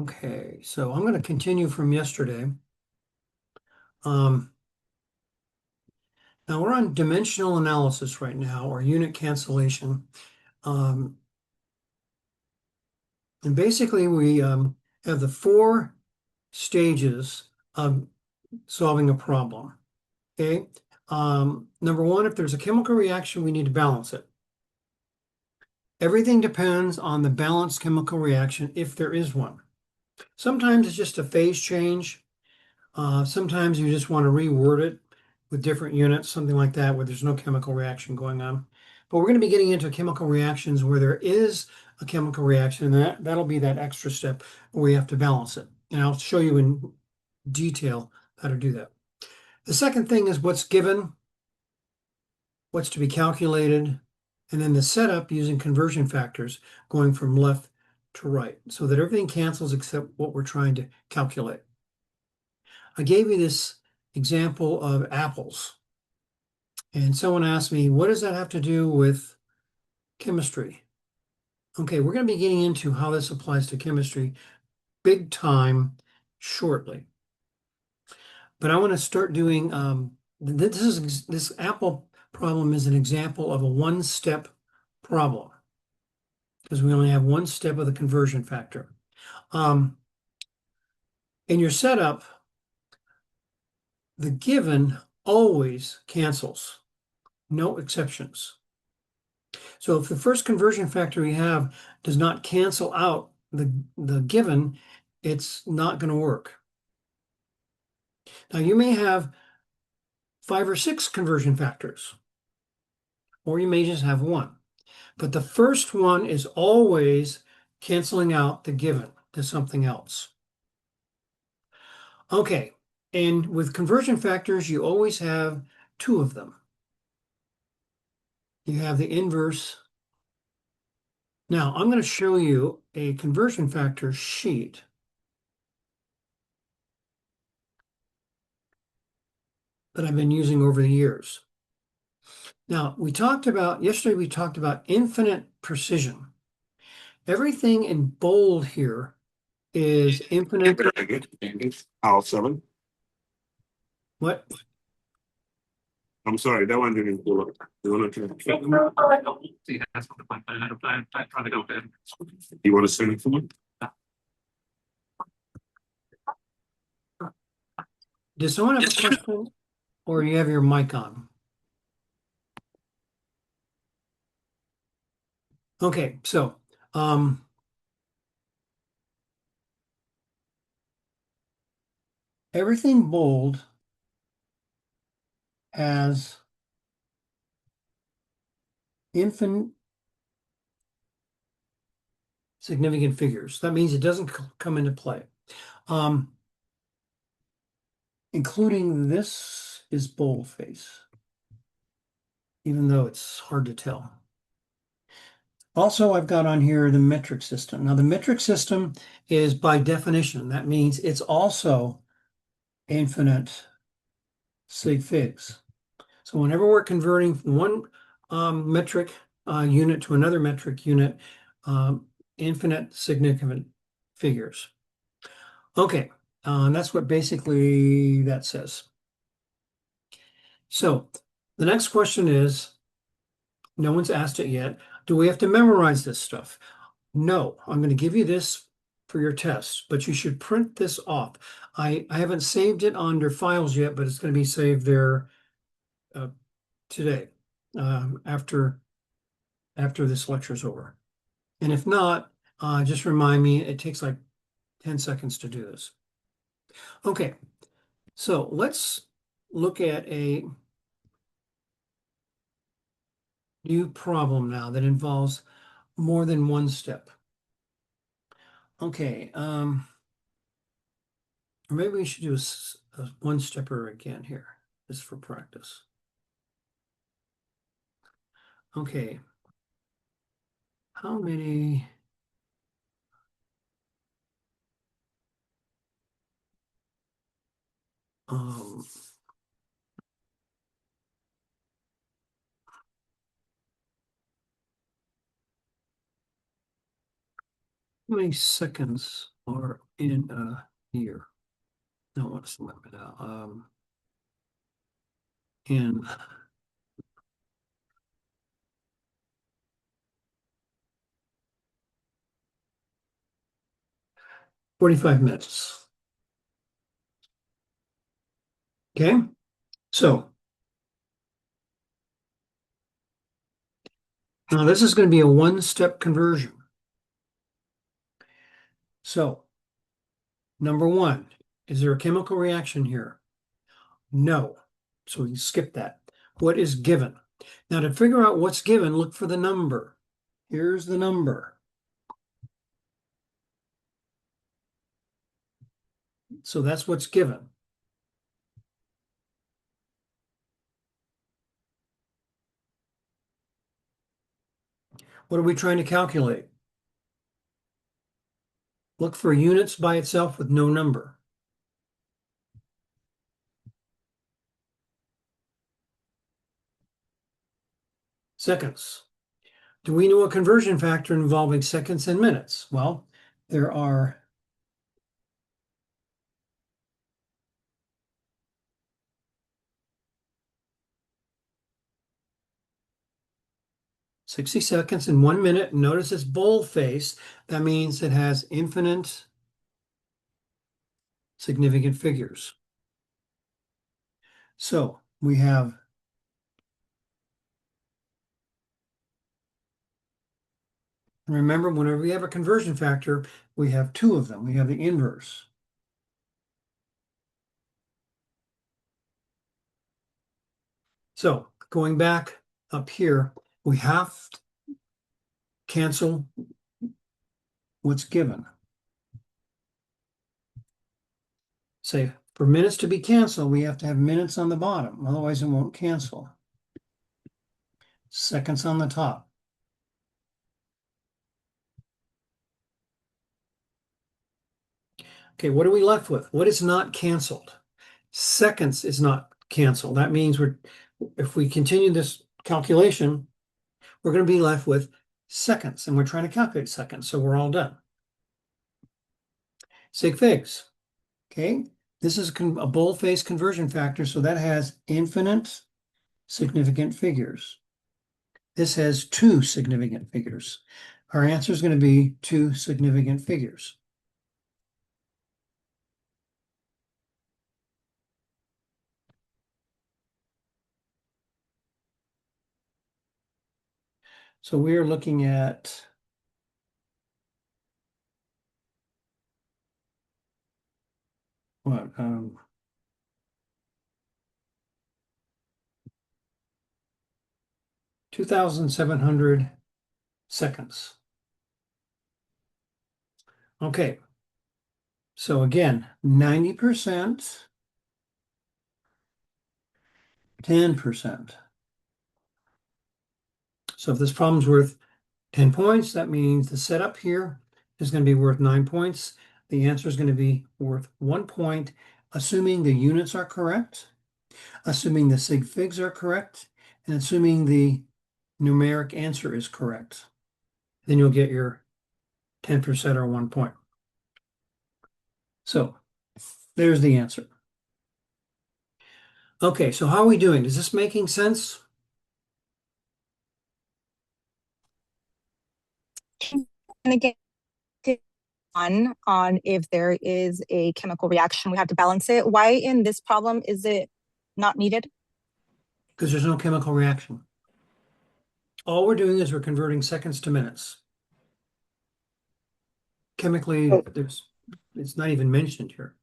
Okay, so I'm going to continue from yesterday. Um, Now we're on dimensional analysis right now, or unit cancellation. Um, and basically we have the four stages of solving a problem. Okay. Number one, if there's a chemical reaction, we need to balance it. Everything depends on the balanced chemical reaction, if there is one. Sometimes it's just a phase change. Sometimes you just want to reword it with different units, something like that, where there's no chemical reaction going on. But we're going to be getting into chemical reactions where there is a chemical reaction, and that'll be that extra step where we have to balance it. And I'll show you in detail how to do that. The second thing is what's given, what's to be calculated, and then the setup using conversion factors going from left to right so that everything cancels except what we're trying to calculate. I gave you this example of apples. And someone asked me, what does that have to do with chemistry? Okay, we're going to be getting into how this applies to chemistry big time shortly. But I want to start doing, this apple problem is an example of a one-step problem because we only have one step of the conversion factor. In your setup, the given always cancels, no exceptions. So if the first conversion factor we have does not cancel out the given, it's not going to work. Now you may have 5 or 6 conversion factors, or you may just have one. But the first one is always canceling out the given to something else. Okay, and with conversion factors, you always have 2 of them. You have the inverse. Now, I'm going to show you a conversion factor sheet. That I've been using over the years. Now, yesterday we talked about infinite precision. Everything in bold here is infinite. Aisle 7. What? I'm sorry, that one didn't pull up. You want to send it for me? Does someone have a question? Or you have your mic on? Okay, so everything bold has infinite significant figures. That means it doesn't come into play. Including this is boldface, even though it's hard to tell. Also, I've got on here the metric system. Now, the metric system is by definition, that means it's also infinite sig figs. So whenever we're converting from one metric unit to another metric unit, infinite significant figures. Okay, that's what basically that says. So the next question is, no one's asked it yet, do we have to memorize this stuff? No, I'm going to give you this for your test, but you should print this off. I haven't saved it under files yet, but it's going to be saved there today after this lecture is over. And if not, just remind me, it takes like 10 seconds to do this. Okay, so let's look at a new problem now that involves more than one step. Okay, or maybe we should do a one-stepper again here, just for practice. Okay, how many? How many seconds are in here. No, what's the limit? In 45 minutes. Okay, so now this is going to be a one-step conversion. So, number one, is there a chemical reaction here? No. So we skip that. What is given? Now to figure out what's given, look for the number. Here's the number. So that's what's given. What are we trying to calculate? Look for units by itself with no number. Seconds. Do we know a conversion factor involving seconds and minutes? Well, there are 60 seconds and 1 minute. Notice it's boldface. That means it has infinite significant figures. So we have remember, whenever we have a conversion factor, we have two of them. We have the inverse. So going back up here, we have to cancel what's given. Say, for minutes to be canceled, we have to have minutes on the bottom. Otherwise, it won't cancel. Seconds on the top. Okay, what are we left with? What is not canceled? Seconds is not canceled. That means if we continue this calculation, we're going to be left with seconds, and we're trying to calculate seconds, so we're all done. Sig figs. Okay, this is a boldface conversion factor, so that has infinite significant figures. This has two significant figures. Our answer is going to be two significant figures. So we are looking at what? 2,700 seconds. Okay. So again, 90%, 10%. So if this problem's worth 10 points, that means the setup here is going to be worth 9 points. The answer is going to be worth 1 point, assuming the units are correct, assuming the sig figs are correct, and assuming the numeric answer is correct. Then you'll get your 10% or 1 point. So there's the answer. Okay, so how are we doing? Is this making sense? And again, on if there is a chemical reaction, we have to balance it. Why in this problem is it not needed? Because there's no chemical reaction. All we're doing is we're converting seconds to minutes. Chemically, it's not even mentioned here.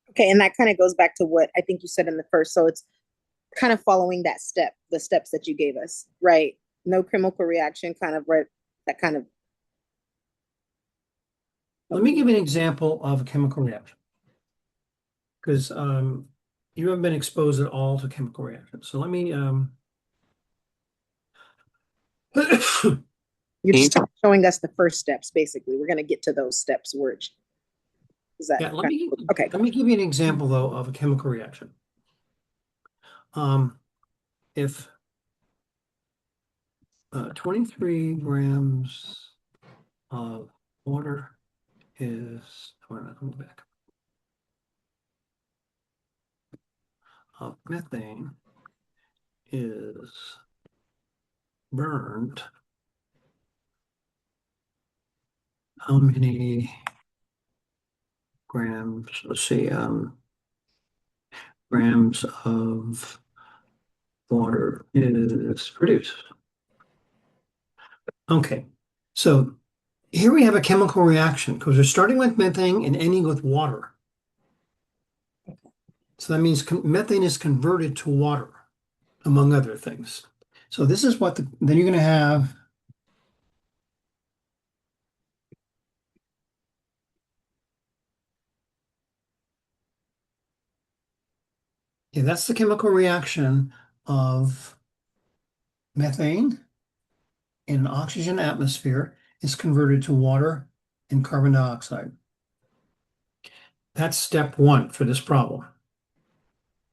Okay, and that kind of goes back to what I think you said in the first. So it's kind of following that step, the steps that you gave us, right? No chemical reaction, kind of right, that kind of. Let me give you an example of a chemical reaction. Because you haven't been exposed at all to chemical reactions. So let me You're just showing us the first steps, basically. We're going to get to those steps. Which is that? yeah, let me give you an example though of a chemical reaction. If 23 grams of water is, oh, no, I'm back. Methane is burned. How many grams? Let's see, grams of water is produced. Okay, so here we have a chemical reaction because we're starting with methane and ending with water. So that means methane is converted to water, among other things. So this is what then you're going to have. Yeah, that's the chemical reaction of methane in an oxygen atmosphere is converted to water and carbon dioxide. That's step one for this problem.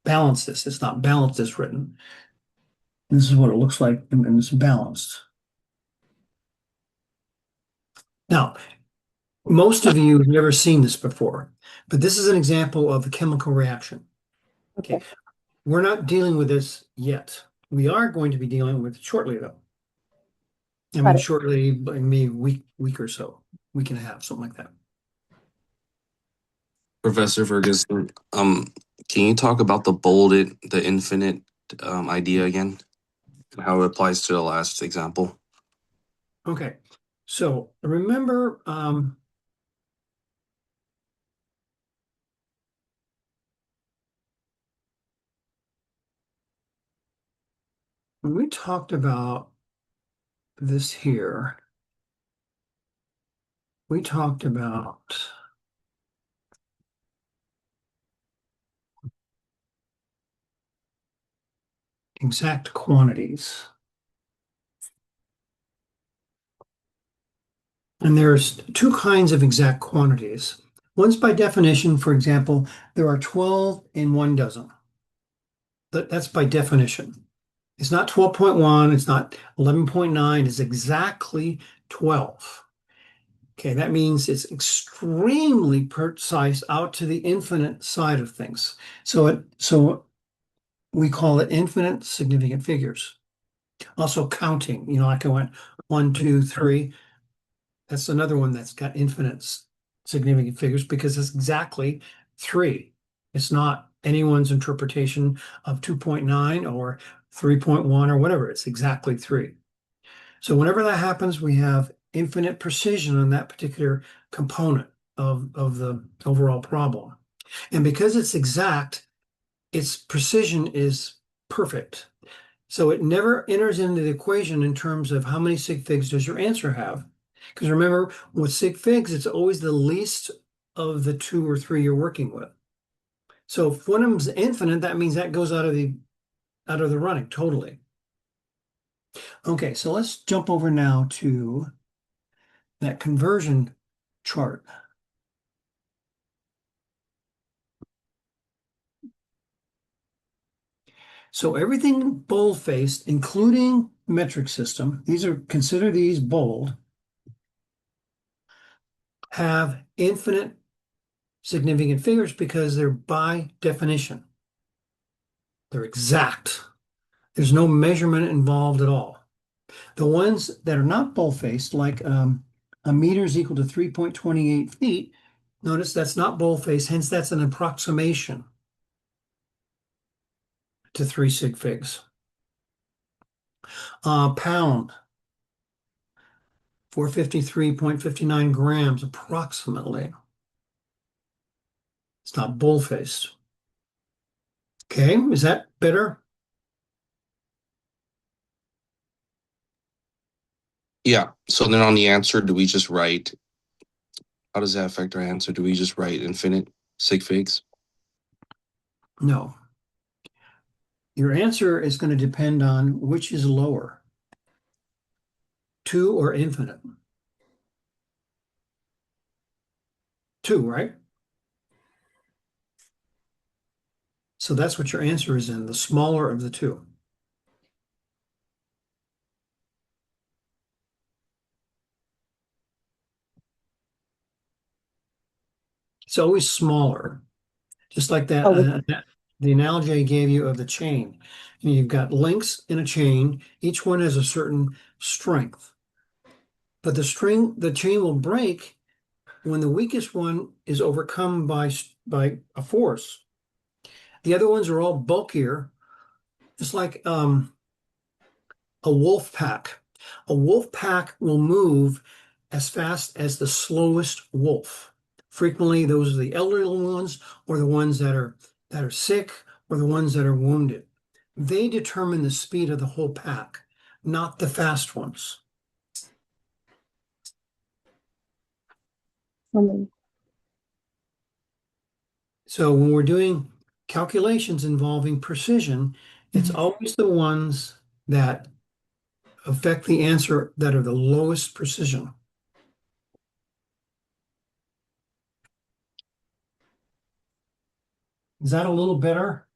Balance this. It's not balanced as written. This is what it looks like, and it's balanced. Now, most of you have never seen this before, but this is an example of a chemical reaction. Okay. We're not dealing with this yet. We are going to be dealing with it shortly, though. I Got mean, it. shortly, maybe week or so, week and a half, something like that. Professor Ferguson, can you talk about the infinite idea again? And how it applies to the last example? Okay, so remember, when we talked about this here, we talked about exact quantities. And there's two kinds of exact quantities. One's by definition, for example, there are 12 in 1 dozen. That's by definition. It's not 12.1, it's not 11.9, it's exactly 12. Okay, that means it's extremely precise out to the infinite side of things. So we call it infinite significant figures. Also counting, like I went 1, 2, 3. That's another one that's got infinite significant figures because it's exactly 3. It's not anyone's interpretation of 2.9 or 3.1 or whatever. It's exactly 3. So whenever that happens, we have infinite precision on that particular component of the overall problem. And because it's exact, its precision is perfect. So it never enters into the equation in terms of how many sig figs does your answer have. Because remember, with sig figs, it's always the least of the 2 or 3 you're working with. So if one of them's infinite, that means that goes out of the running totally. Okay, so let's jump over now to that conversion chart. So everything bold-faced, including metric system, consider these bold, have infinite significant figures because they're by definition. They're exact. There's no measurement involved at all. The ones that are not bold-faced, like a meter is equal to 3.28 feet, notice that's not bold-faced, hence that's an approximation to 3 sig figs. Pound, 453.59 grams approximately. It's not bold-faced. Okay, is that better? Yeah. So then on the answer, do we just write? How does that affect our answer? Do we just write infinite sig figs? No. Your answer is going to depend on which is lower, 2 or infinite. 2, right? So that's what your answer is in, the smaller of the 2. It's always smaller. Just like that, Oh, the analogy I gave you of the chain. And you've got links in a chain. Each one has a certain strength. But the chain will break when the weakest one is overcome by a force. The other ones are all bulkier. It's like a wolf pack. A wolf pack will move as fast as the slowest wolf. Frequently, those are the elderly ones or the ones that are sick or the ones that are wounded. They determine the speed of the whole pack, not the fast ones. um, So when we're doing calculations involving precision, it's Mhm. always the ones that affect the answer that are the lowest precision. Is that a little better?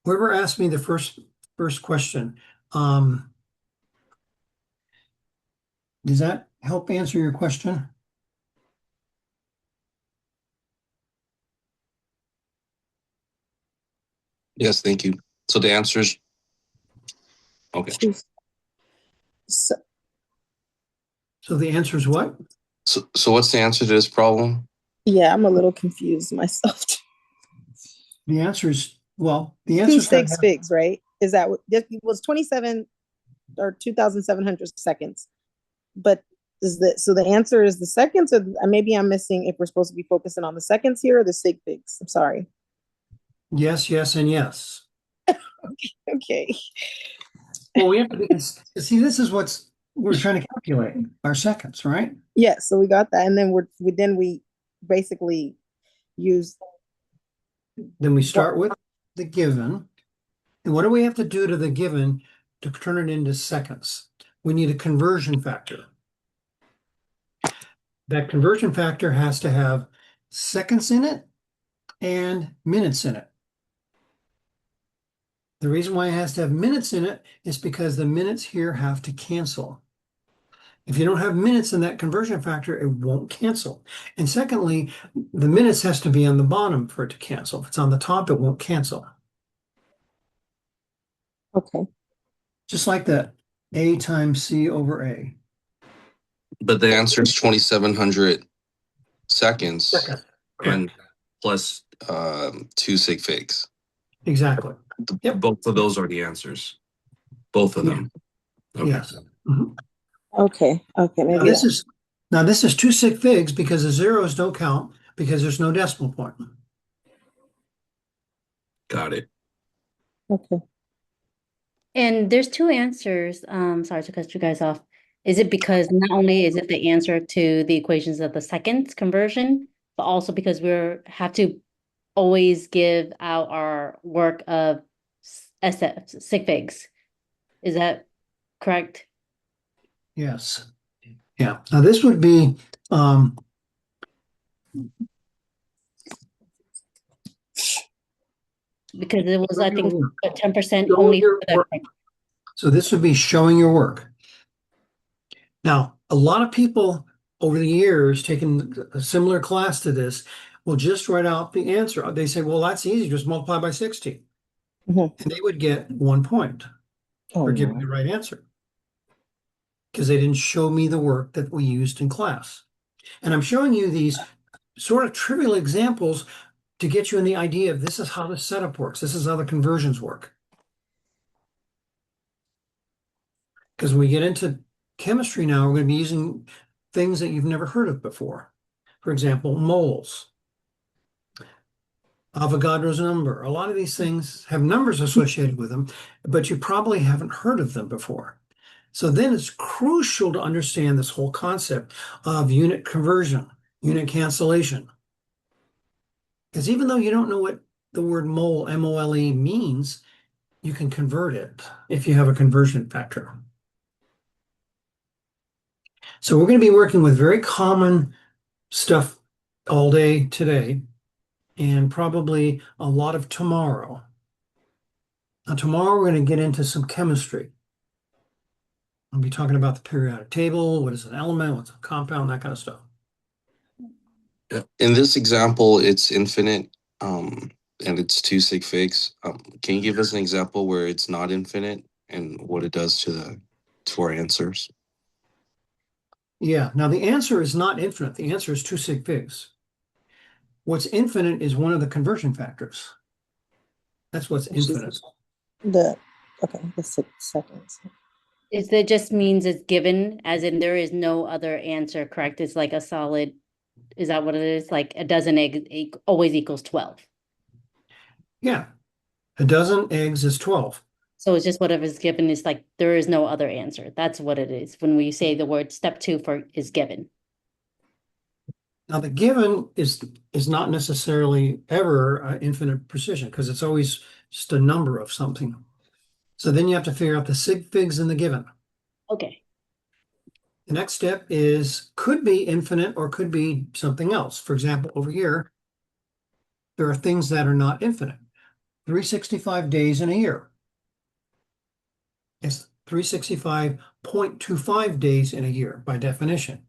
Whoever asked me the first question, um, does that help answer your question? Yes, thank you. So the answer is okay. So, So the answer is what? So what's the answer to this problem? yeah, I'm a little confused myself. The answer is, well, the Two answer's got to six have, figs, right? Is that what it was 27 or 2,700 seconds? But is the so the answer is the seconds, or maybe I'm missing if we're supposed to be focusing on the seconds here or the sig figs. I'm sorry. yes, yes, and yes. Okay. Well, we have to be, see, this is we're trying to calculate our seconds, right? Yeah, so we got that. And then we basically use Then we what start with the given. And what do we have to do to the given to turn it into seconds? We need a conversion factor. That conversion factor has to have seconds in it and minutes in it. The reason why it has to have minutes in it is because the minutes here have to cancel. If you don't have minutes in that conversion factor, it won't cancel. And secondly, the minutes has to be on the bottom for it to cancel. If it's on the top, it won't cancel. okay. Just like that A times C over A. But the answer is 2,700 seconds Second. and Correct. plus two sig figs. Exactly. Yep. Both of those are the answers. Both of Yeah. them. Okay. Yes. Mhm. Okay. Okay. Now Maybe this is two sig figs because the zeros don't count because there's no decimal point. Got it. okay. And there's two answers. Sorry to cut you guys off. Is it because not only is it the answer to the equations of the seconds conversion, but also because have to always give out our work of SF, sig figs. Is that correct? Yes. Yeah. Now this would be Because it was, I think, 10% showing only your for the work. So this would be showing your work. Now, a lot of people over the years taking a similar class to this will just write out the answer. They say, well, that's easy, just multiply by 60. Mhm. And they would get 1 point Oh, for giving no. the right answer because they didn't show me the work that we used in class. And I'm showing you these sort of trivial examples to get you in the idea of this is how the setup works. This is how the conversions work. Because when we get into chemistry now, we're going to be using things that you've never heard of before. For example, moles, Avogadro's number. A lot of these things have numbers associated with them, but you probably haven't heard of them before. So then it's crucial to understand this whole concept of unit conversion, unit cancellation. Because even though you don't know what the word mole, M-O-L-E, means, you can convert it if you have a conversion factor. So we're going to be working with very common stuff all day today and probably a lot of tomorrow. Now, tomorrow we're going to get into some chemistry. I'll be talking about the periodic table, what is an element, what's a compound, that kind of stuff. In this example, it's infinite, and it's two sig figs. Can you give us an example where it's not infinite and what it does to our answers? Yeah, now the answer is not infinite. The answer is two sig figs. What's infinite is one of the conversion factors. That's what's Which is infinite. the 6 seconds. Is that just means it's given, as in there is no other answer, correct? It's like a solid, is that what it is? Like a dozen egg always equals 12. Yeah, a dozen eggs is 12. So it's just whatever's given is like, there is no other answer. That's what it is when we say the word step 2 for is given. Now the given is not necessarily ever infinite precision because it's always just a number of something. So then you have to figure out the sig figs in the given. Okay. The next step is could be infinite or could be something else. For example, over here, there are things that are not infinite. 365 days in a year. It's 365.25 days in a year by definition.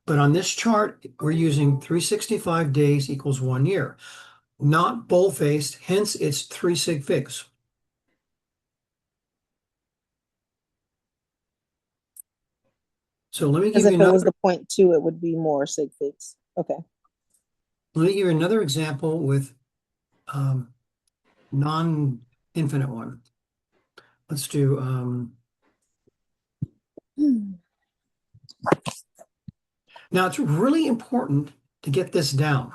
But on this chart, we're using 365 days equals 1 year, not bold-faced, hence it's 3 sig figs. So let me Because give if you it was another, the 0.2, it would be more sig figs. Okay. let me give you another example with non-infinite one. Let's do now it's really important to get this down.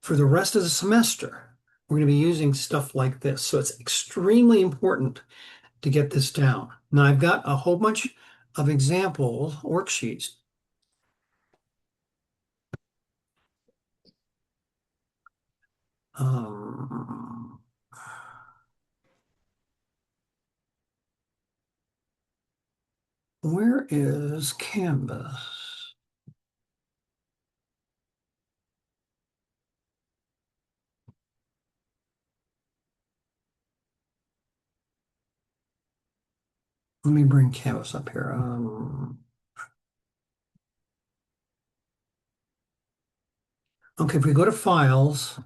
For the rest of the semester, we're going to be using stuff like this. So it's extremely important to get this down. Now I've got a whole bunch of example worksheets. Um, where is Canvas? Let me bring Canvas up here. Okay, if we go to Files,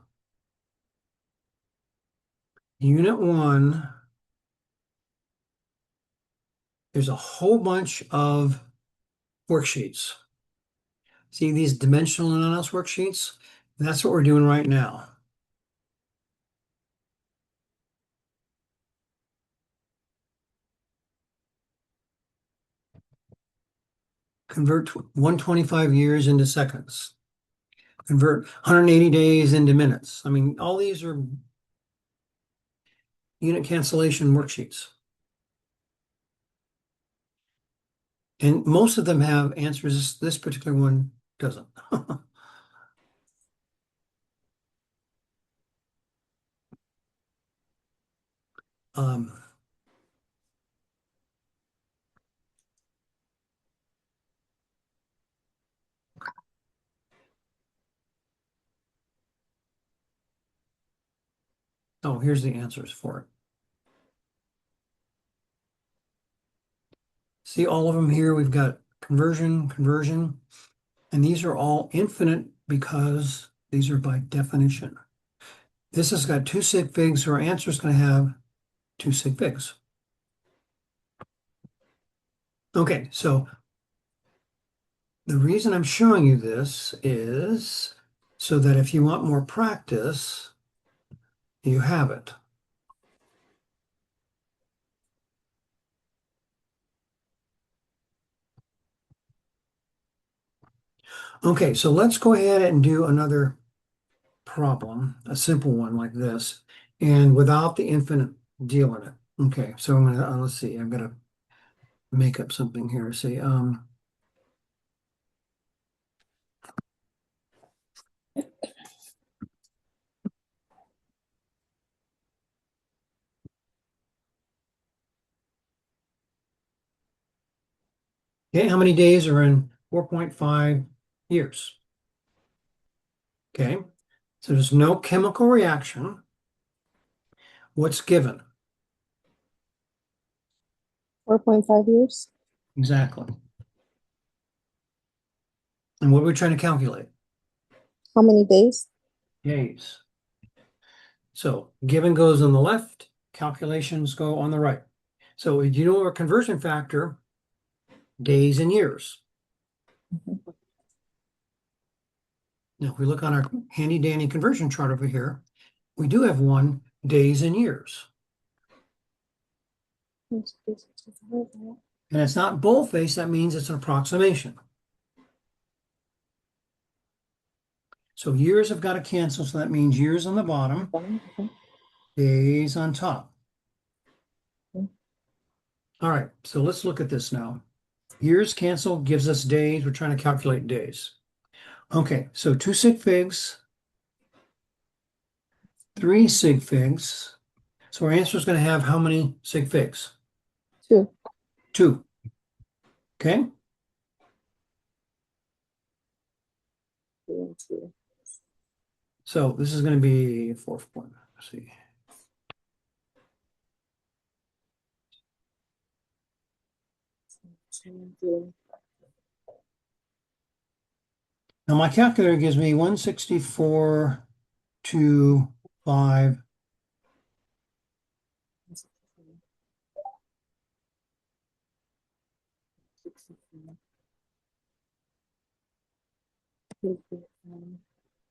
Unit 1, there's a whole bunch of worksheets. See these dimensional analysis worksheets? That's what we're doing right now. Convert 125 years into seconds. Convert 180 days into minutes. I mean, all these are unit cancellation worksheets. And most of them have answers. This particular one doesn't. um, oh, here's the answers for it. See all of them here? We've got conversion, conversion, and these are all infinite because these are by definition. This has got two sig figs, so our answer is going to have two sig figs. Okay, so the reason I'm showing you this is so that if you want more practice, you have it. Okay, so let's go ahead and do another problem, a simple one like this, and without the infinite deal in it. Okay, so I'm gonna let's see, I'm gonna make up something here. Say, okay, how many days are in 4.5 years? Okay, so there's no chemical reaction. What's given? 4.5 years. Exactly. And what are we trying to calculate? How many days? Days. So given goes on the left, calculations go on the right. So you know our conversion factor, days and years. Now, if we look on our handy dandy conversion chart over here, we do have one days and years. And it's not boldface, that means it's an approximation. So years have got to cancel, so that means years on the bottom, Okay. days on top. Okay. All right, so let's look at this now. Years cancel gives us days. We're trying to calculate days. Okay, so 2 sig figs, 3 sig figs. So our answer is going to have how many sig figs? 2. 2. Okay, 2 and 2. so this is going to be fourth one. Let's see. Now my calculator gives me 164 to 5.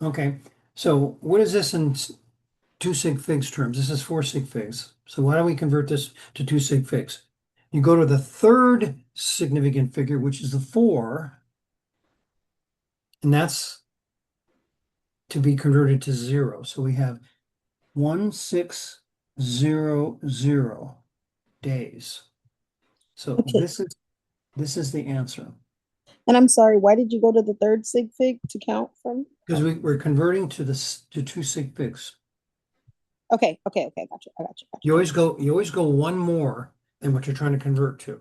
Okay, so what is this in 2 sig figs terms? This is 4 sig figs. So why don't we convert this to 2 sig figs? You go to the third significant figure, which is the 4, and that's to be converted to 0. So we have 1600 days. So Okay. this is the answer. And I'm sorry, why did you go to the third sig fig to count from? Because we're converting to 2 sig figs. Okay, got you. You always go one more than what you're trying to convert to.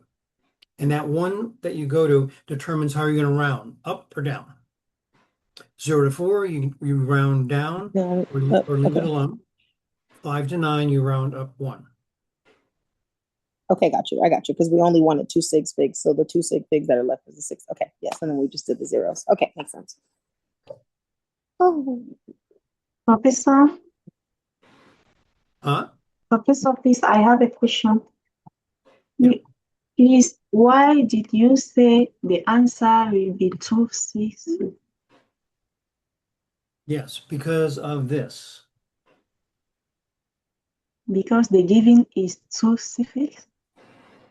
And that one that you go to determines how you're going to round, up or down. 0 to 4, you round down No, or leave it okay. alone. 5 to 9, you round up 1. Okay, got you. I got you. Because we only wanted 2 sig figs. So the 2 sig figs that are left is the 6. Okay, yes. And then we just did the zeros. Okay, makes sense. Oh, Professor, Huh? Professor, please, I have a question. Yeah. Please, why did you say the answer will be 2, 6? Yes, because of this. Because the giving is 2, 6?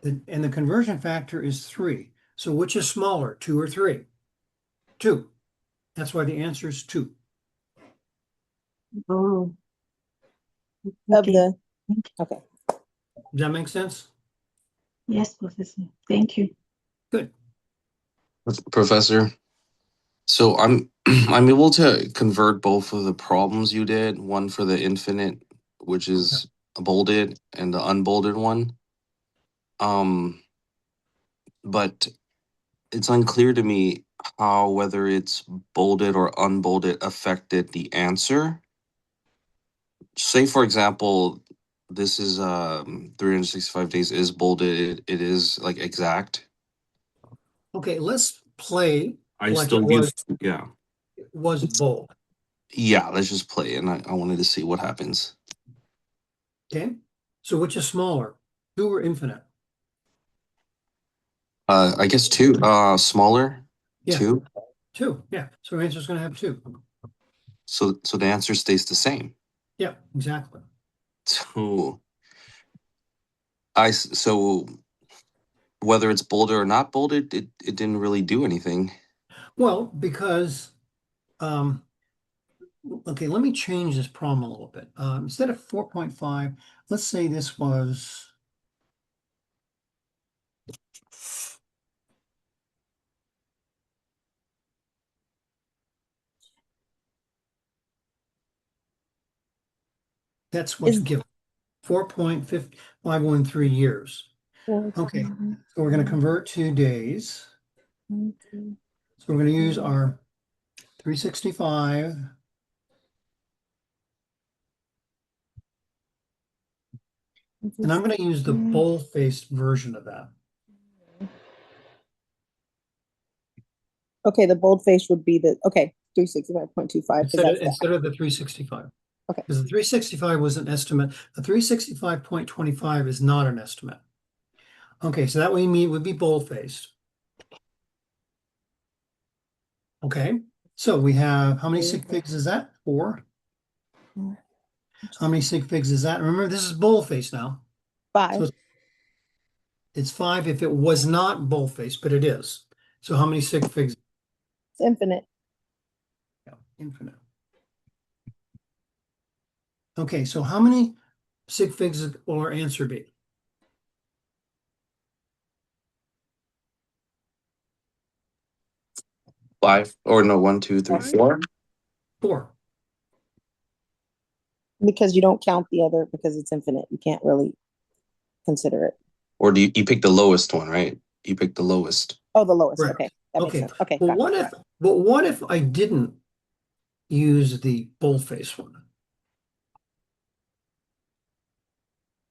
And the conversion factor is 3. So which is smaller, 2 or 3? 2. That's why the answer is 2. Oh. of Okay. the, okay. Does that make sense? Yes, Professor. Thank you. Good. Professor, so I'm I'm able to convert both of the problems you did, one for the infinite, which is bolded, and the unbolded one. But it's unclear to me how whether it's bolded or unbolded affected the answer. Say for example, this is 365 days is bolded, it is like exact. Okay, let's play I like still it use, yeah. was bold. Yeah, let's just play, and I wanted to see what happens. Okay, so which is smaller, 2 or infinite? I guess two. Smaller. Yeah. Two. 2. Yeah, so our answer is going to have 2. So the answer stays the same. Yeah, exactly. So so whether it's bolded or not bolded, it didn't really do anything. Well, because okay, let me change this problem a little bit. Instead of 4.5, let's say this was that's what's Is- given. 4.513 years. Okay, so we're going to convert to days. So we're going to use our 365 And I'm going to use the bold-faced version of that. Okay, the bold-faced would be the, okay, 365.25, because that's that. Instead of the 365. Okay. Because the 365 was an estimate. The 365.25 is not an estimate. Okay, so that would be bold-faced. Okay, so we have, how many sig figs is that? 4. How many sig figs is that? Remember, this is bold-faced now. 5. So it's 5 if it was not bold-faced, but it is. So how many sig figs? It's infinite. Yeah, infinite. Okay, so how many sig figs will our answer be? 5 or no, 1, 2, 3, 4. 4. Because you don't count the other, because it's infinite. You can't really consider it. Or do you pick the lowest one, right? You pick the lowest. Oh, the lowest. Correct. Okay. That makes Okay. sense. Okay. Well, gotcha. what if I didn't use the boldface one?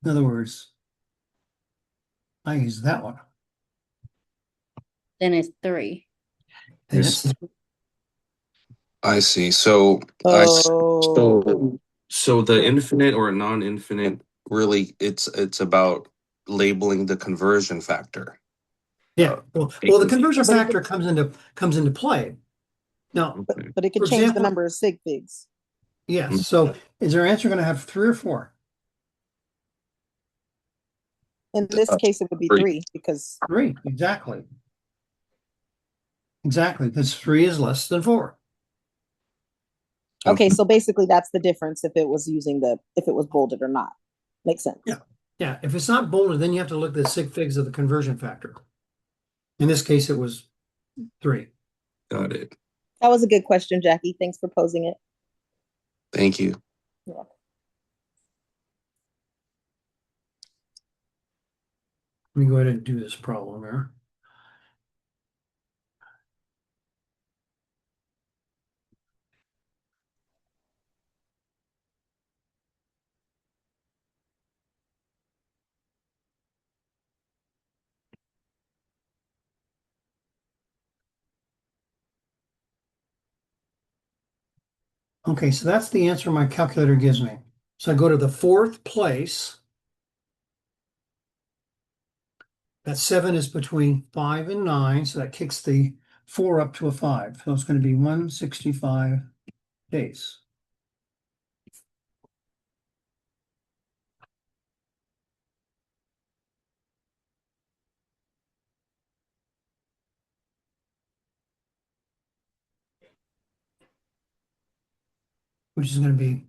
In other words, I use that one. Then it's 3. And it's I see. So Oh, so the infinite or non-infinite, really, it's about labeling the conversion factor. yeah. Well, the conversion factor comes into play. Now, Okay. but it could For change the example- number of sig figs. yes. So is our answer going to have 3 or 4? In this case, it would be 3. 3 because 3, exactly. Exactly, because 3 is less than 4. okay, so basically that's the difference if it was if it was bolded or not. Makes sense. Yeah. Yeah, if it's not bolded, then you have to look at the sig figs of the conversion factor. In this case, it was 3. Got it. That was a good question, Jackie. Thanks for posing it. Thank you. You're welcome. Let me go ahead and do this problem here. Okay, so that's the answer my calculator gives me. So I go to the 4th place. That 7 is between 5 and 9, so that kicks the 4 up to a 5. So it's going to be 165 days. Which is going to be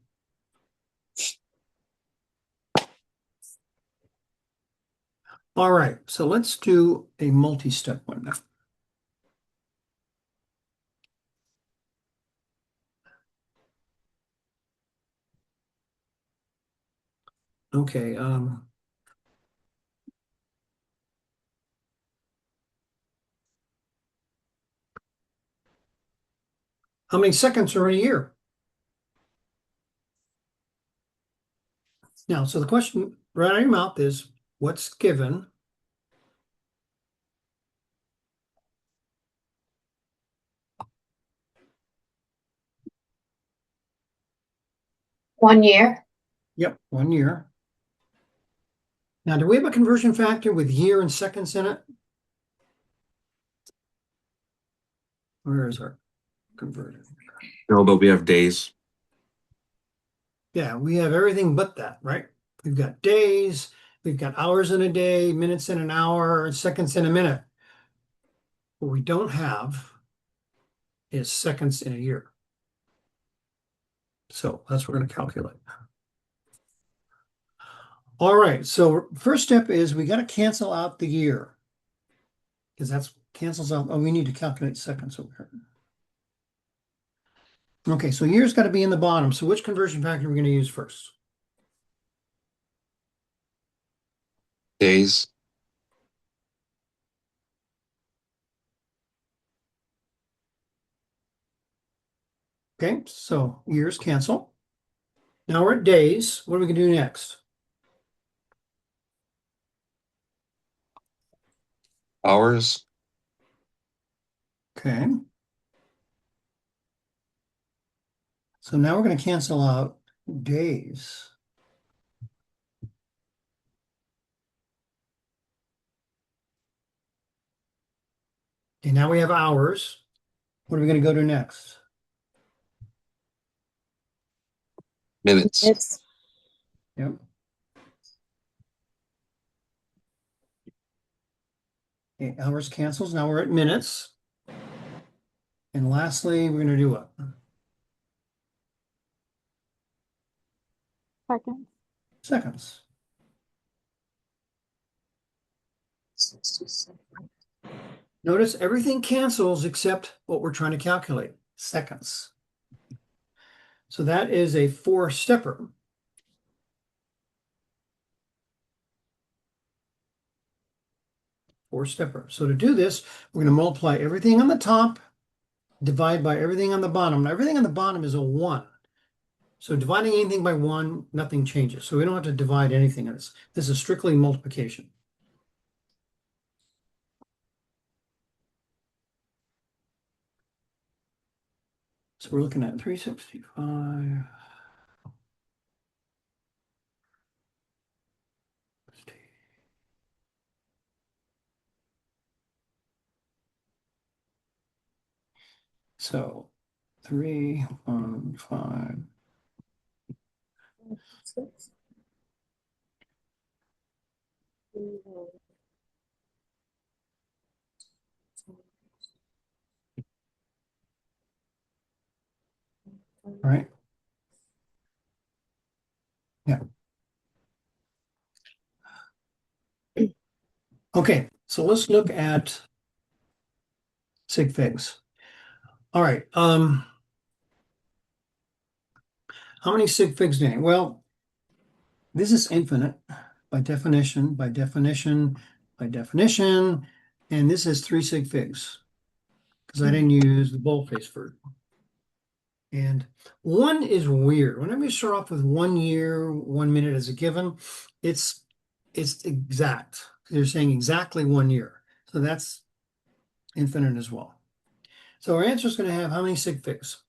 all right. So let's do a multi-step one now. Okay. How many seconds are in a year? Now, so the question right out of your mouth is, what's given? One year. Yep, 1 year. Now, do we have a conversion factor with year and seconds in it? Where is our conversion? No, but we have days. Yeah, we have everything but that, right? We've got days, we've got hours in a day, minutes in an hour, and seconds in a minute. What we don't have is seconds in a year. So that's what we're going to calculate. All right, so first step is we got to cancel out the year. Because that's cancels out, oh, we need to calculate seconds over here. Okay, so year's got to be in the bottom. So which conversion factor are we going to use first? Days. Okay, so years cancel. Now we're at days. What are we going to do next? Hours. Okay. So now we're going to cancel out days. Okay, now we have hours. What are we going to go to next? Minutes. It's Yep. Okay, hours cancels. Now we're at minutes. And lastly, we're going to do what? Second. Seconds. Notice everything cancels except what we're trying to calculate, seconds. So that is a four-stepper. Four-stepper. So to do this, we're going to multiply everything on the top, divide by everything on the bottom. Now, everything on the bottom is a 1. So dividing anything by 1, nothing changes. So we don't have to divide anything in this. This is strictly multiplication. So we're looking at 365. So 315. Right? Yeah. Okay, so let's look at sig figs. All right. How many sig figs do you need? Well, this is infinite by definition, by definition, by definition, and this is 3 sig figs because I didn't use the boldface verb. And 1 is weird. Whenever you start off with 1 year, 1 minute as a given, it's exact. You're saying exactly 1 year. So that's infinite as well. So our answer is going to have how many sig figs?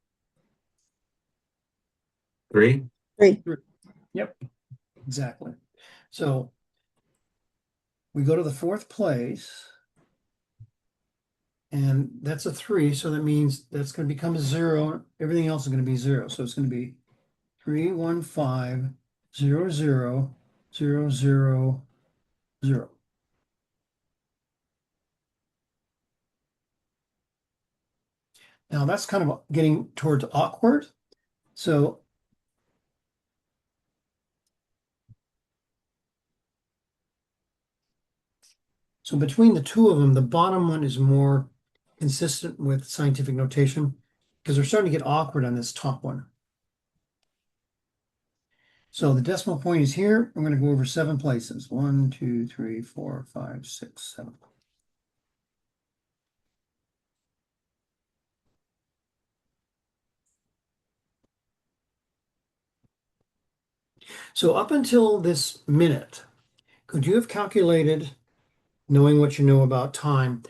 3. 3. Yep, exactly. So we go to the 4th place, and that's a 3. So that means that's going to become a 0. Everything else is going to be 0. So it's going to be 3, 1, 5, 0, 0, 0, 0, 0. Now that's kind of getting towards awkward. So between the two of them, the bottom one is more consistent with scientific notation because we're starting to get awkward on this top one. So the decimal point is here. I'm going to go over 7 places. 1, 2, 3, 4, 5, 6, 7. So up until this minute, could you have calculated, knowing what you know about time,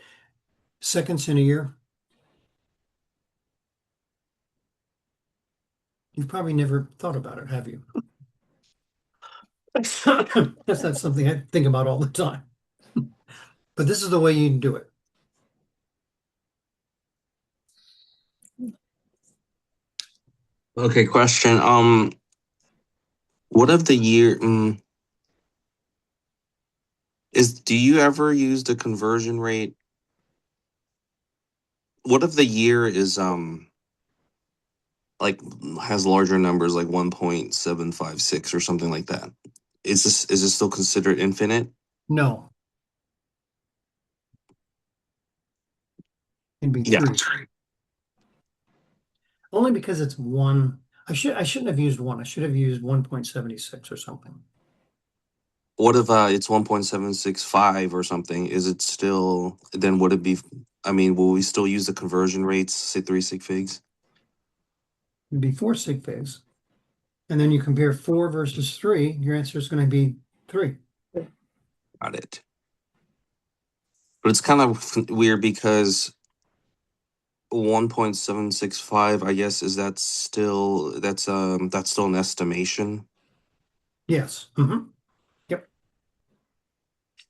seconds in a year? You've probably never thought about it, have you? That's not something I think about all the time. But this is the way you do it. Okay, question. What of the year do you ever use the conversion rate? What if the year is like has larger numbers like 1.756 or something like that? Is this still considered infinite? No, it'd be Yeah. 3. Only because it's 1. I shouldn't have used 1. I should have used 1.76 or something. What if it's 1.765 or something? Is it still, then would it be, I mean, will we still use the conversion rates, say 3 sig figs? It'd be 4 sig figs. And then you compare 4 versus 3, your answer is going to be 3. Got it. But it's kind of weird because 1.765, I guess, is that still that's still an estimation. Yes. Yep.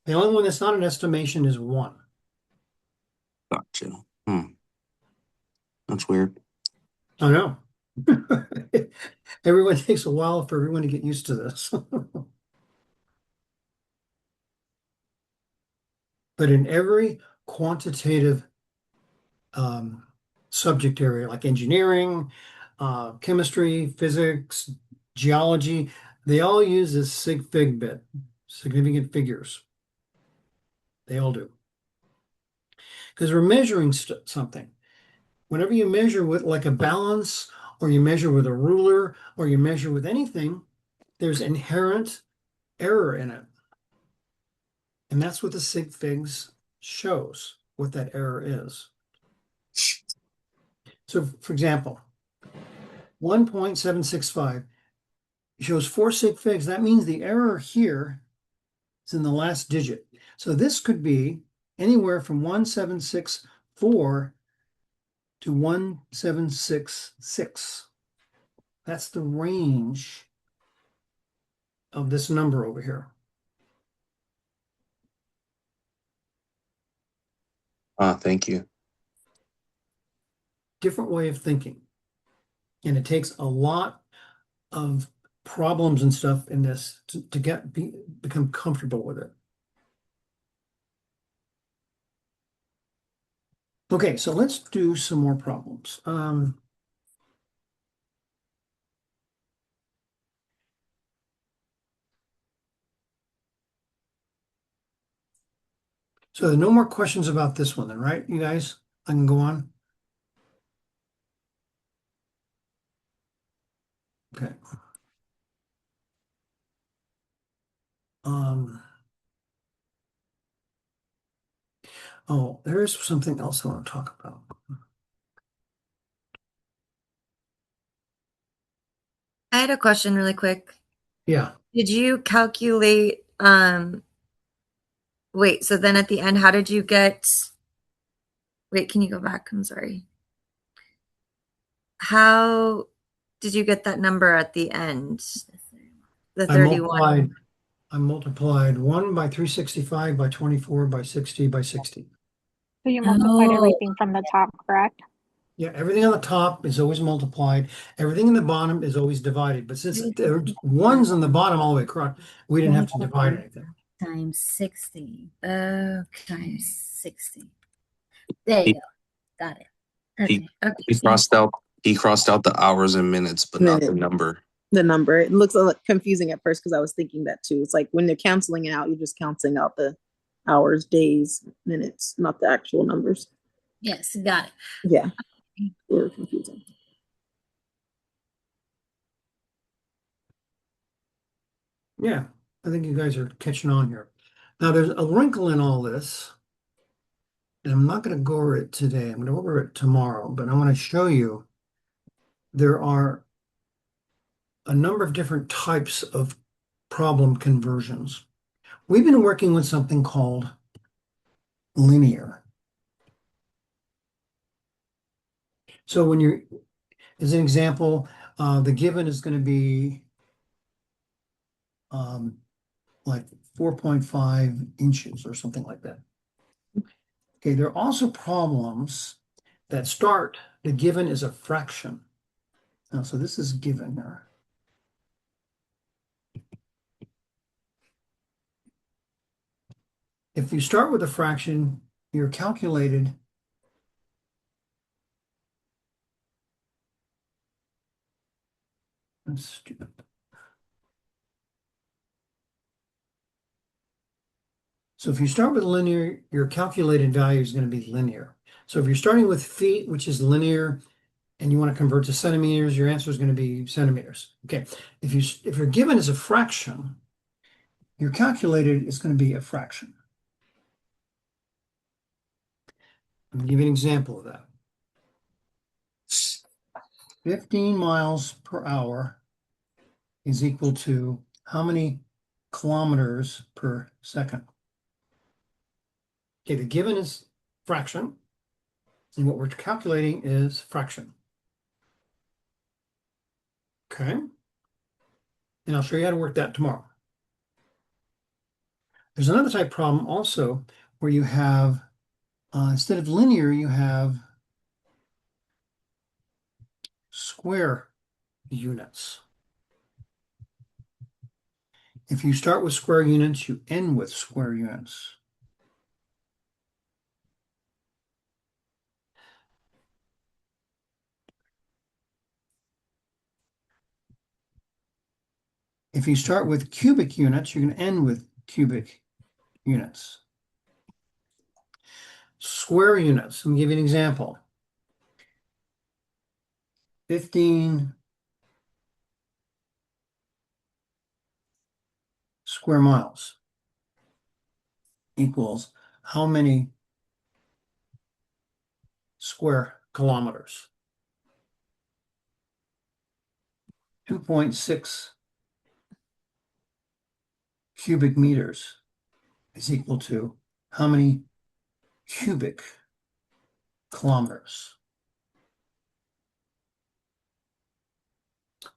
The only one that's not an estimation is 1. Gotcha. That's weird. I know. Everyone takes a while for everyone to get used to this. But in every quantitative subject area like engineering, chemistry, physics, geology, they all use this sig fig bit, significant figures. They all do. Because we're measuring something. Whenever you measure with like a balance, or you measure with a ruler, or you measure with anything, there's inherent error in it. And that's what the sig figs shows, what that error is. So for example, 1.765 shows 4 sig figs. That means the error here is in the last digit. So this could be anywhere from 1764 to 1766. That's the range of this number over here. Thank you. Different way of thinking. And it takes a lot of problems and stuff in this to become comfortable with it. Okay, so let's do some more problems. So there are no more questions about this one then, right, you guys? I can go on? Okay. Oh, there is something else I want to talk about. I had a question really quick. Yeah, Did you calculate, wait, so then at the end, how did you get, wait, can you go back? I'm sorry. How did you get that number at the end? The I 31. multiplied 1 by 365 by 24 by 60 by 60. So you multiplied Oh. everything from the top, correct? Yeah, everything on the top is always multiplied. Everything in the bottom is always divided. But since there's ones on the bottom all the way across, we didn't have to divide anything. Times 60. Times 60. There you go. Got it. He, Okay. he crossed out the hours and minutes, but not the Minute. number. The number. It looks a little confusing at first because I was thinking that too. It's like when they're canceling it out, you're just canceling out the hours, days, minutes, not the actual numbers. Yes, got it. Yeah. Very confusing. Yeah, I think you guys are catching on here. Now, there's a wrinkle in all this, and I'm not going to go over it today. I'm going to go over it tomorrow, but I want to show you there are a number of different types of problem conversions. We've been working with something called linear. So when you're, as an example, the given is going to be like 4.5 inches or something like that. Okay, there are also problems that start, the given is a fraction. Now, so this is given there. If you start with a fraction, you're calculated that's stupid. So if you start with linear, your calculated value is going to be linear. So if you're starting with feet, which is linear, and you want to convert to centimeters, your answer is going to be centimeters. Okay. If you're given as a fraction, your calculated is going to be a fraction. I'm going to give you an example of that. 15 miles per hour is equal to how many kilometers per second? Okay, the given is fraction, and what we're calculating is fraction. Okay, and I'll show you how to work that tomorrow. There's another type problem also where you have, instead of linear, you have square units. If you start with square units, you end with square units. If you start with cubic units, you're going to end with cubic units. Square units, let me give you an example. 15 square miles equals how many square kilometers? 2.6 cubic meters is equal to how many cubic kilometers?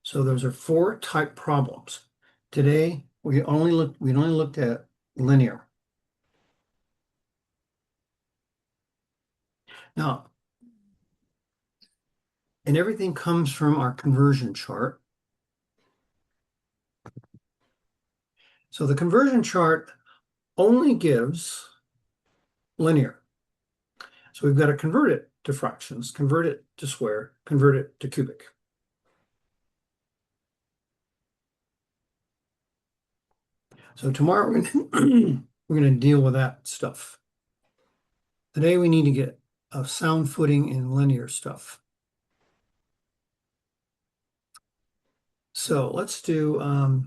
So those are 4 type problems. Today we only looked at linear. Now, and everything comes from our conversion chart. So the conversion chart only gives linear. So we've got to convert it to fractions, convert it to square, convert it to cubic. So tomorrow we're going to deal with that stuff. Today we need to get a sound footing in linear stuff. So let's do,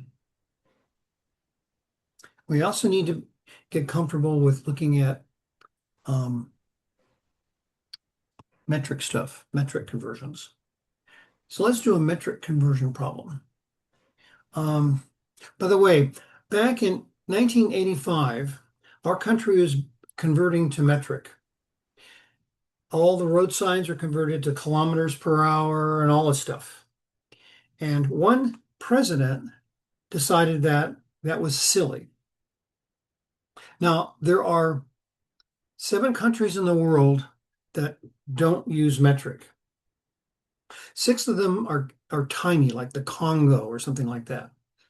we also need to get comfortable with looking at metric stuff, metric conversions. So let's do a metric conversion problem. By the way, back in 1985, our country was converting to metric. All the road signs are converted to kilometers per hour and all this stuff. And one president decided that that was silly. Now, there are 7 countries in the world that don't use metric. 6 of them are tiny, like the Congo or something like that,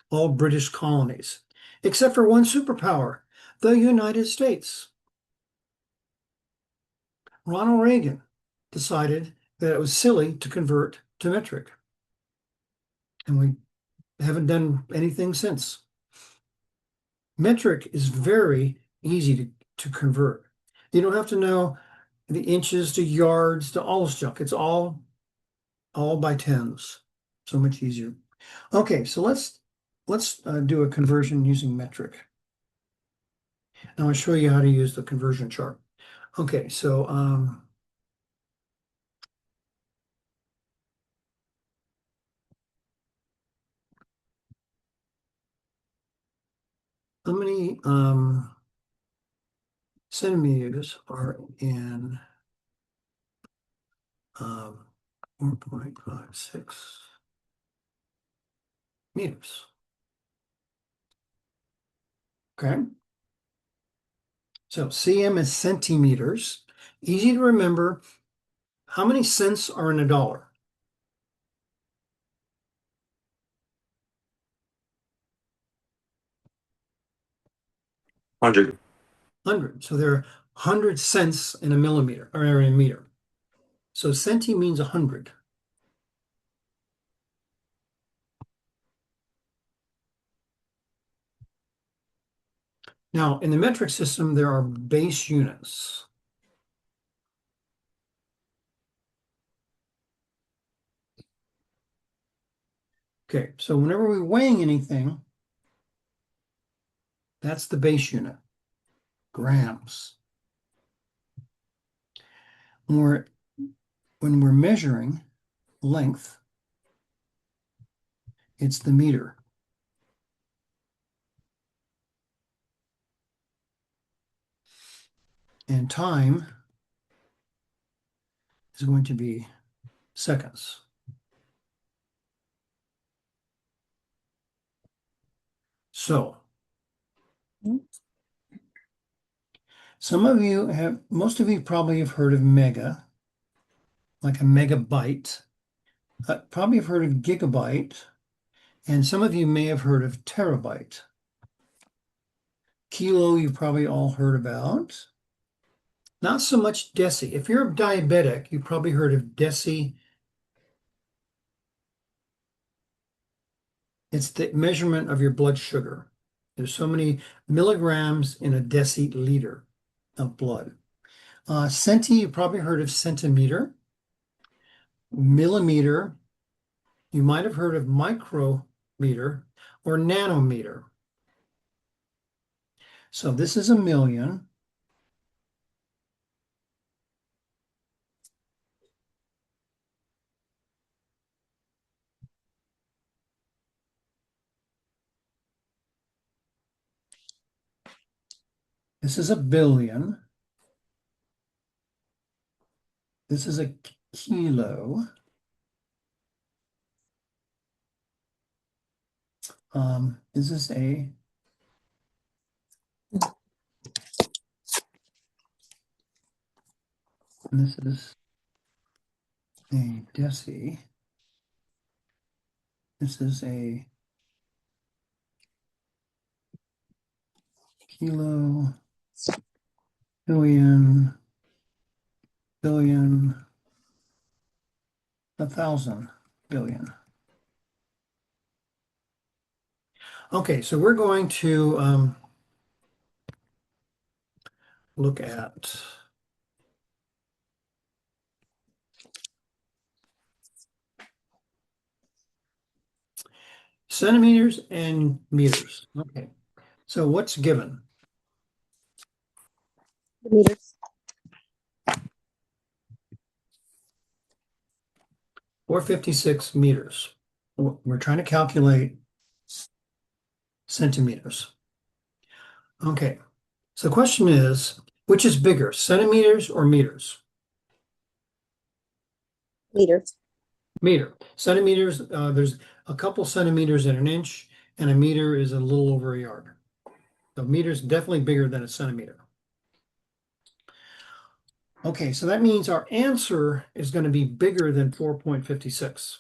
all British colonies, except for one superpower, the United States. Ronald Reagan decided that it was silly to convert to metric. And we haven't done anything since. Metric is very easy to convert. You don't have to know the inches to yards to all this junk. It's all by tens. So much easier. Okay, so let's do a conversion using metric. Now I'll show you how to use the conversion chart. Okay, so how many centimeters are in 1.56 meters? Okay. So cm is centimeters. Easy to remember. How many cents are in a dollar? 100. 100. So there are 100 cents in a millimeter or in a meter. So centi means 100. Now, in the metric system, there are base units. Okay, so whenever we're weighing anything, that's the base unit, grams. When we're measuring length, it's the meter. And time is going to be seconds. So most of you probably have heard of mega, like a megabyte. Probably have heard of gigabyte, and some of you may have heard of terabyte. Kilo, you've probably all heard about. Not so much deci. If you're a diabetic, you've probably heard of deci. It's the measurement of your blood sugar. There's so many milligrams in a deciliter of blood. Centi, you probably heard of centimeter. Millimeter, you might have heard of micrometer or nanometer. So this is a million. This is a billion. This is a kilo. This is a and this is a deci. This is a kilo, billion, 1,000 billion. Okay, so we're going to look at centimeters and meters. Okay, so what's given? The meters. 456 meters. We're trying to calculate centimeters. Okay, so the question is, which is bigger, centimeters or meters? Meters. Meter. Centimeters, there's a couple centimeters in an inch, and a meter is a little over a yard. So meter is definitely bigger than a centimeter. Okay, so that means our answer is going to be bigger than 4.56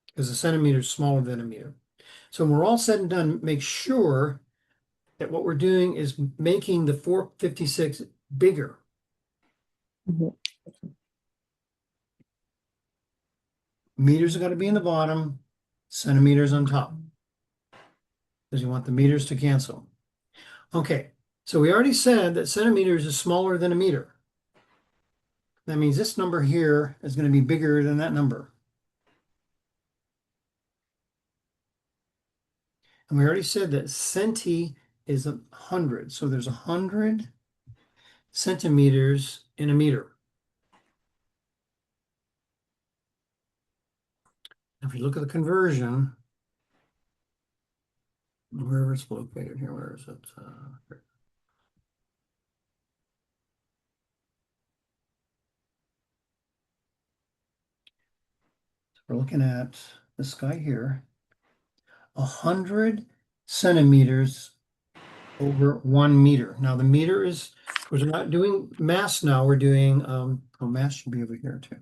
because a centimeter is smaller than a meter. So when we're all said and done, make sure that what we're doing is making the 456 bigger. Mhm. Meters are going to be in the bottom, centimeters on top, because you want the meters to cancel. Okay, so we already said that centimeters is smaller than a meter. That means this number here is going to be bigger than that number. And we already said that centi is 100. So there's 100 centimeters in a meter. If you look at the conversion, wherever it's located here, where is it? We're looking at this guy here. 100 centimeters over 1 meter. Now the meter is, we're not doing mass now, we're doing, mass should be over here too.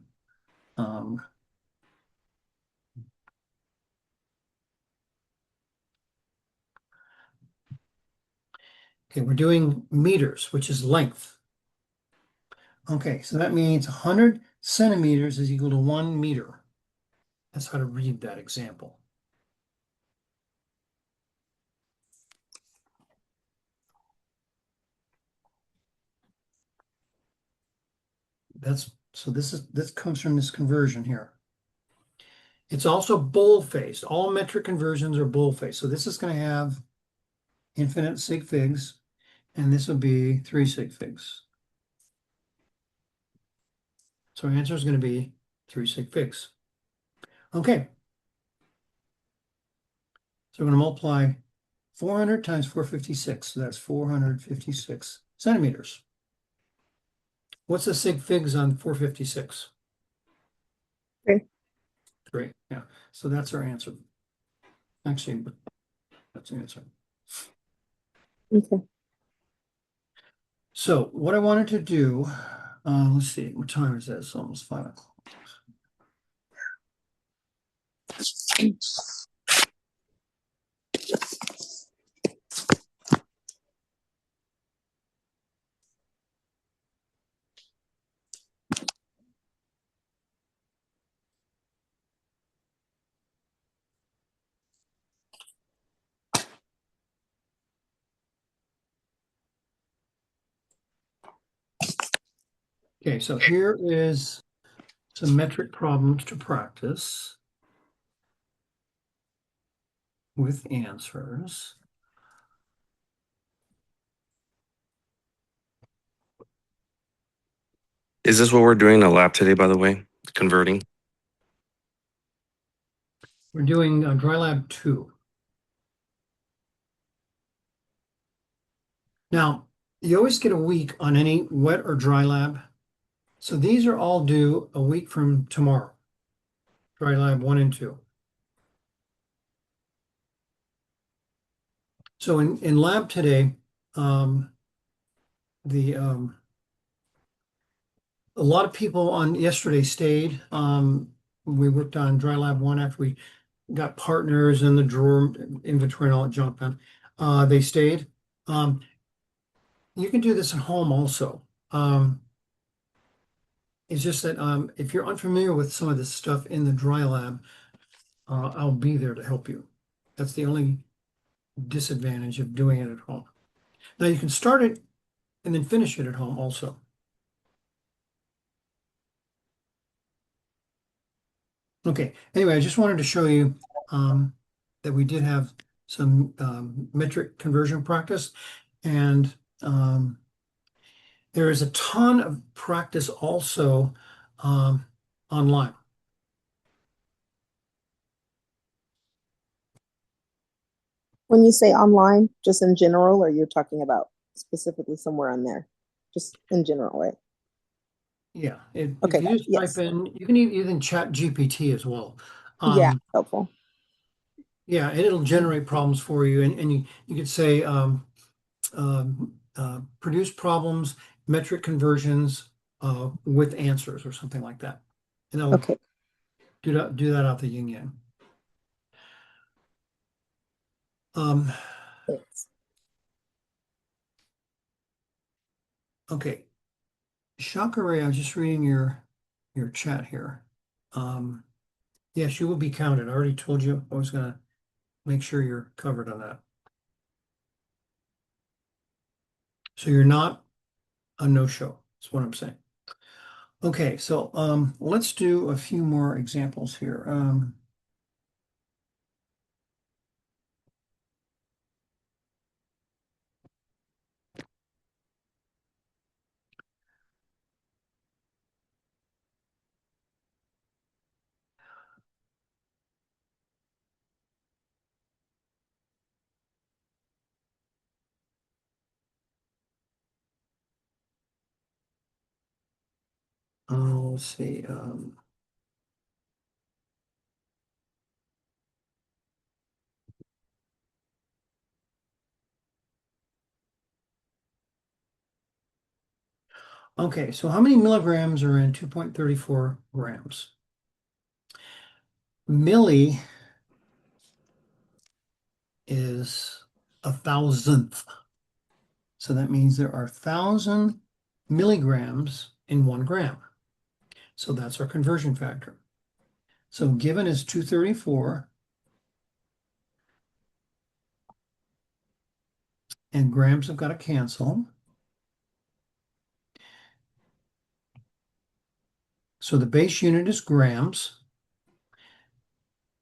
Okay, we're doing meters, which is length. Okay, so that means 100 centimeters is equal to 1 meter. That's how to read that example. This comes from this conversion here. It's also bold-faced. All metric conversions are bold-faced. So this is going to have infinite sig figs, and this will be 3 sig figs. So our answer is going to be 3 sig figs. Okay. So we're going to multiply 400 times 456. So that's 456 centimeters. What's the sig figs on 456? 3. 3, yeah. So that's our answer. Actually, that's the answer. Okay. So what I wanted to do, let's see, what time is it? It's almost 5 o'clock. Okay, so here is some metric problems to practice with answers. Is this what we're doing in the lab today, by the way? Converting? We're doing Dry Lab 2. Now, you always get a week on any wet or dry lab. So these are all due a week from tomorrow. Dry Lab 1 and 2. So in lab today, the a lot of people on yesterday stayed. We worked on Dry Lab 1 after we got partners and the drawer inventory and all that junk done. They stayed. You can do this at home also. It's just that if you're unfamiliar with some of this stuff in the dry lab, I'll be there to help you. That's the only disadvantage of doing it at home. Now you can start it and then finish it at home also. Okay, anyway, I just wanted to show you that we did have some metric conversion practice, and there is a ton of practice also online. When you say online, just in general, or you're talking about specifically somewhere on there? Just in general, right? Yeah, if Okay, you just yes. type in, you can even chat GPT as well. Yeah, helpful. Yeah, and it'll generate problems for you, and you could say produce problems, metric conversions with answers or something like that. And it'll Okay. do that out the yin yang. Thanks. Okay, Shakare, I was just reading your chat here. Yes, you will be counted. I already told you I was gonna make sure you're covered on that. So you're not a no-show, that's what I'm saying. Okay, so let's do a few more examples here. Let's see. Okay, so how many milligrams are in 2.34 grams? Milli is 1,000th. So that means there are 1,000 milligrams in 1 gram. So that's our conversion factor. So given is 234, and grams have got to cancel. So the base unit is grams,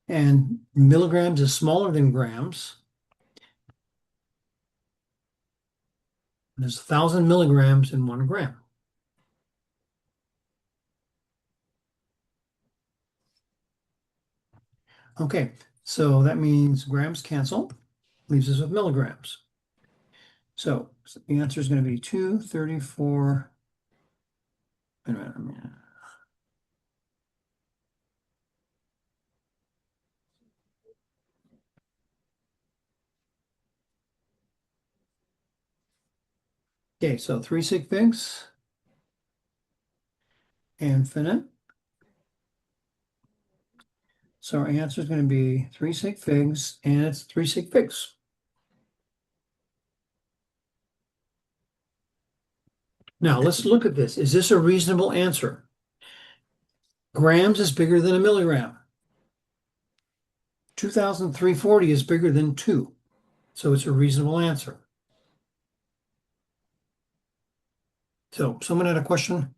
and milligrams is smaller than grams. There's 1,000 milligrams in 1 gram. Okay, so that means grams cancel, leaves us with milligrams. So the answer is going to be 234. Wait a minute. Okay, so 3 sig figs, infinite. So our answer is going to be 3 sig figs, and it's 3 sig figs. Now let's look at this. Is this a reasonable answer? Grams is bigger than a milligram. 2,340 is bigger than 2. So it's a reasonable answer. So someone had a question?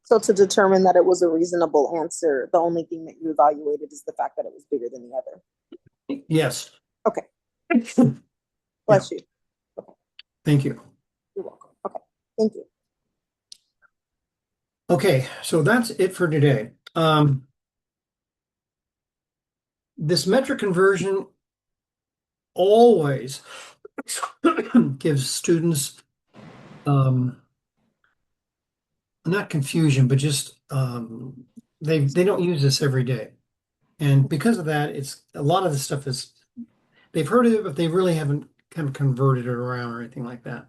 So to determine that it was a reasonable answer, the only thing that you evaluated is the fact that it was bigger than the other. Yes. Okay. Bless you. Thank you. You're welcome. Okay. Thank you. Okay, so that's it for today. This metric conversion always gives students not confusion, but just they don't use this every day. And because of that, it's a lot of the stuff is they've heard of it, but they really haven't kind of converted it around or anything like that.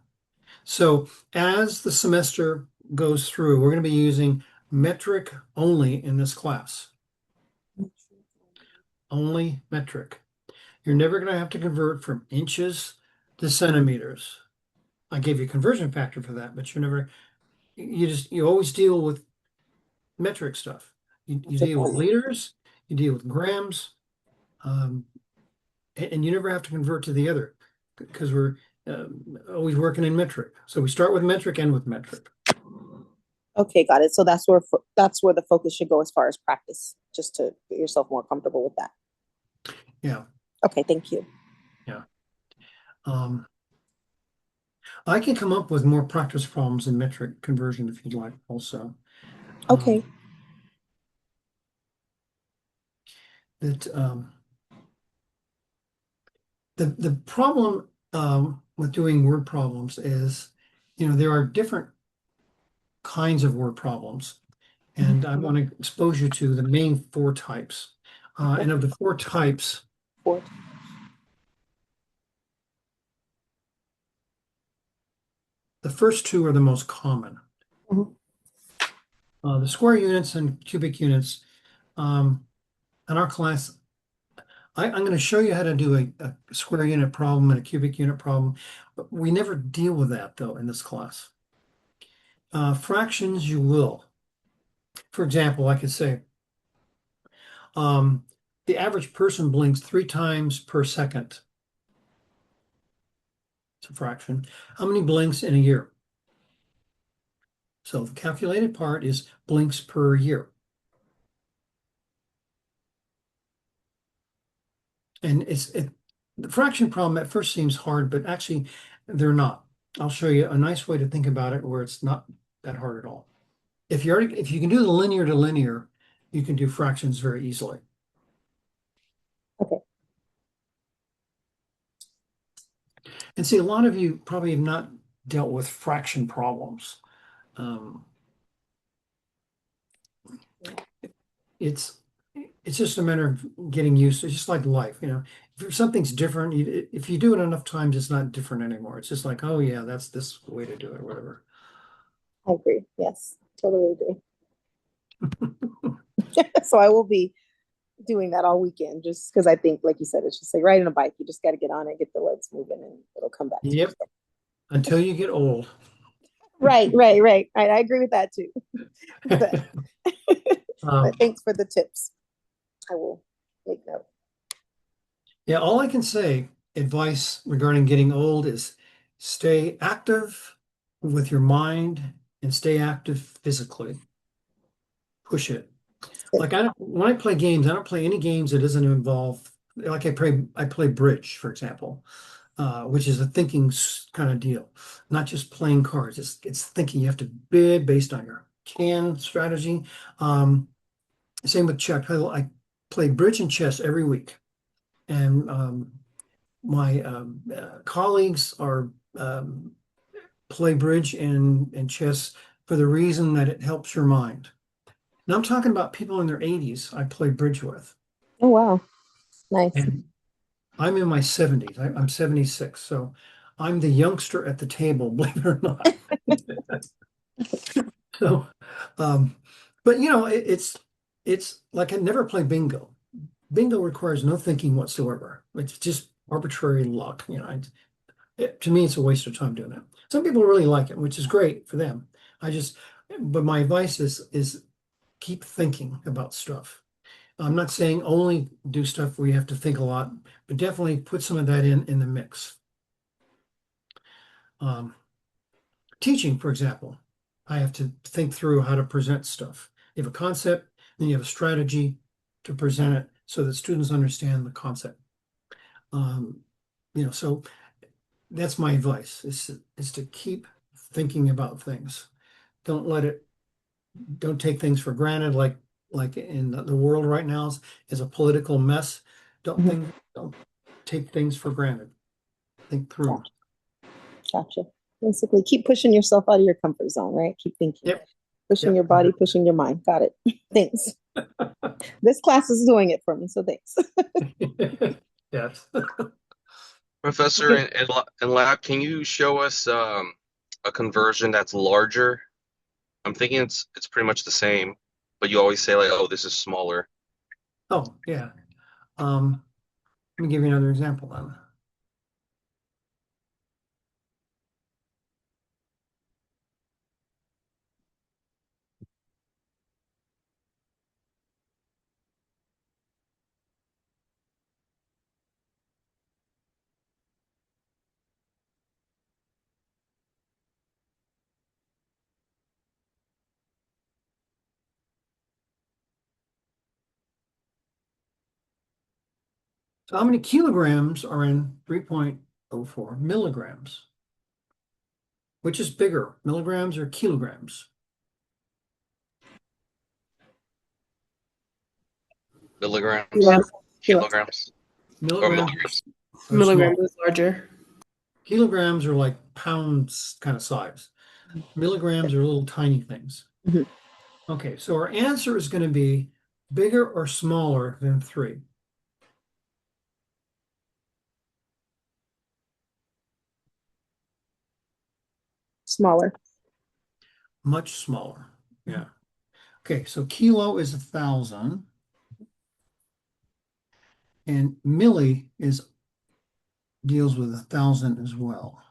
So as the semester goes through, we're going to be using metric only in this class. Only metric. You're never going to have to convert from inches to centimeters. I gave you a conversion factor for that, but you always deal with metric stuff. You deal with liters, you deal with grams, and you never have to convert to the other because we're always working in metric. So we start with metric, and with metric. Okay, got it. So that's where the focus should go as far as practice, just to get yourself more comfortable with that. Yeah. Okay, thank you. Yeah. I can come up with more practice problems in metric conversion if you'd like also. Okay. The problem with doing word problems is, there are different kinds of word problems, and I want to expose you to the main 4 types. And of the 4 types, the first 2 are the most common. The square units and cubic units. In our class, I'm going to show you how to do a square unit problem and a cubic unit problem, but we never deal with that though in this class. Fractions you will. For example, I could say the average person blinks 3 times per second. It's a fraction. How many blinks in a year? So the calculated part is blinks per year. And the fraction problem at first seems hard, but actually they're not. I'll show you a nice way to think about it where it's not that hard at all. If you can do the linear to linear, you can do fractions very easily. Okay. And see, a lot of you probably have not dealt with fraction problems. It's just a matter of getting used to it, just like life, If something's different, if you do it enough times, it's not different anymore. It's just like, oh yeah, that's this way to do it, whatever. I agree. Yes, totally agree. So I will be doing that all weekend, just because I think, like you said, it's just like riding a bike. You just got to get on it, get the legs moving, and it'll come back. Yep. Until you get old. Right. I agree with that too. But thanks for the tips. I will make note. Yeah, all I can say, advice regarding getting old, is stay active with your mind and stay active physically. Push it. Like when I play games, I don't play any games that doesn't involve, like I play bridge, for example, which is a thinking kind of deal, not just playing cards. It's thinking. You have to bid based on your can strategy. Same with check. I play bridge and chess every week. And my colleagues are play bridge and chess for the reason that it helps your mind. Now I'm talking about people in their 80s I play bridge with. Oh, wow. Nice. And I'm in my 70s. I'm 76, so I'm the youngster at the table, believe it or not. So, but you know, it's like I never play bingo. Bingo requires no thinking whatsoever. It's just arbitrary luck. You know, to me, it's a waste of time doing it. Some people really like it, which is great for them. But my advice is keep thinking about stuff. I'm not saying only do stuff where you have to think a lot, but definitely put some of that in the mix. Teaching, for example, I have to think through how to present stuff. You have a concept, then you have a strategy to present it so that students understand the concept. You know, so that's my advice is to keep thinking about things. Don't take things for granted like in the world right now is a political mess. Don't take things for granted. Think through. Gotcha. Basically, keep pushing yourself out of your comfort zone, right? Keep thinking. Yep. Pushing Yep. your body, pushing your mind. Got it. Thanks. This class is doing it for me, so thanks. Yes. Professor and lab, can you show us a conversion that's larger? I'm thinking it's pretty much the same, but you always say like, oh, this is smaller. Oh, yeah. Let me give you another example then. So how many kilograms are in 3.04 milligrams? Which is bigger, milligrams or kilograms? Milligrams, Yeah. kilograms, or Milligrams milligrams. are Milligrams small. is larger. Kilograms are like pounds kind of size. Milligrams are little tiny things. Mhm. Okay, so our answer is going to be bigger or smaller than 3. Smaller. Much smaller. Yeah. Okay, so kilo is 1,000 and milli deals with 1,000 as well.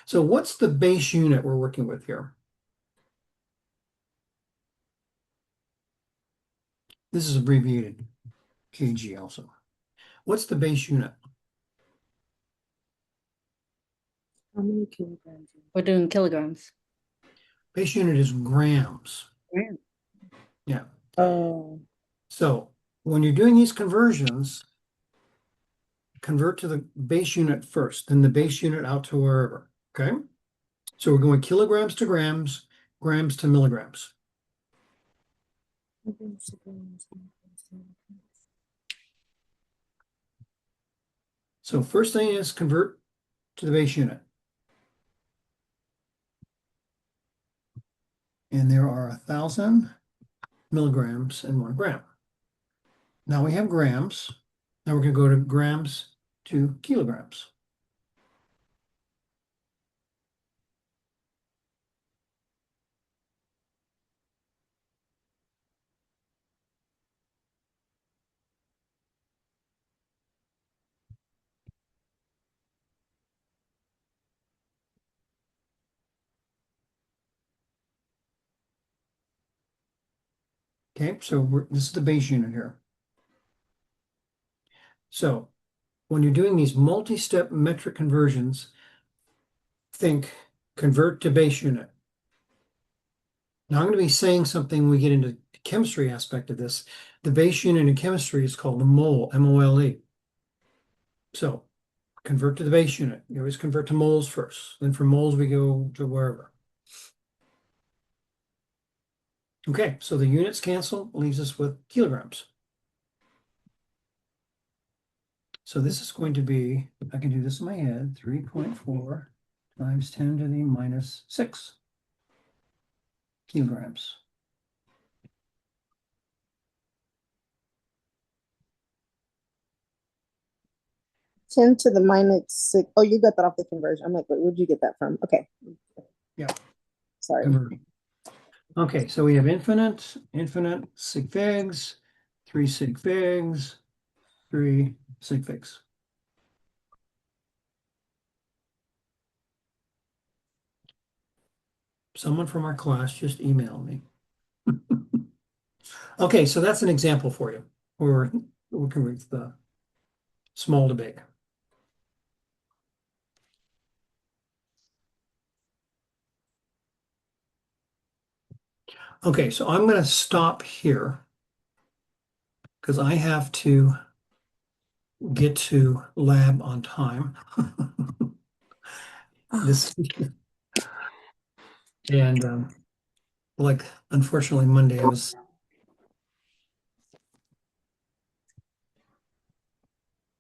So what's the base unit we're working with here? This is abbreviated kg also. What's the base unit? How many kilograms? We're doing kilograms. Base unit is grams. Gram. Yeah. Oh. So when you're doing these conversions, convert to the base unit first, then the base unit out to wherever. Okay. So we're going kilograms to grams, grams to milligrams. So first thing is convert to the base unit. And there are 1,000 milligrams in 1 gram. Now we have grams. Now we're going to go to grams to kilograms. Okay, so this is the base unit here. So when you're doing these multi-step metric conversions, think convert to base unit. Now I'm going to be saying something when we get into the chemistry aspect of this. The base unit in chemistry is called the mole, M-O-L-E. So convert to the base unit. You always convert to moles first. Then from moles we go to wherever. Okay, so the units cancel, leaves us with kilograms. So this is going to be, I can do this in my head, 3.4 times 10 to the minus 6 kilograms. Ten to the minus six. Oh, you got that off the conversion. I'm like, wait, where'd you get that from? Okay. Yeah. Sorry. Conversion. Okay, so we have infinite, sig figs, 3 sig figs, 3 sig figs. Someone from our class just emailed me. Okay, so that's an example for you. We're working with the small to big. Okay, so I'm going to stop here because I have to get to lab on time. This and like unfortunately Monday I was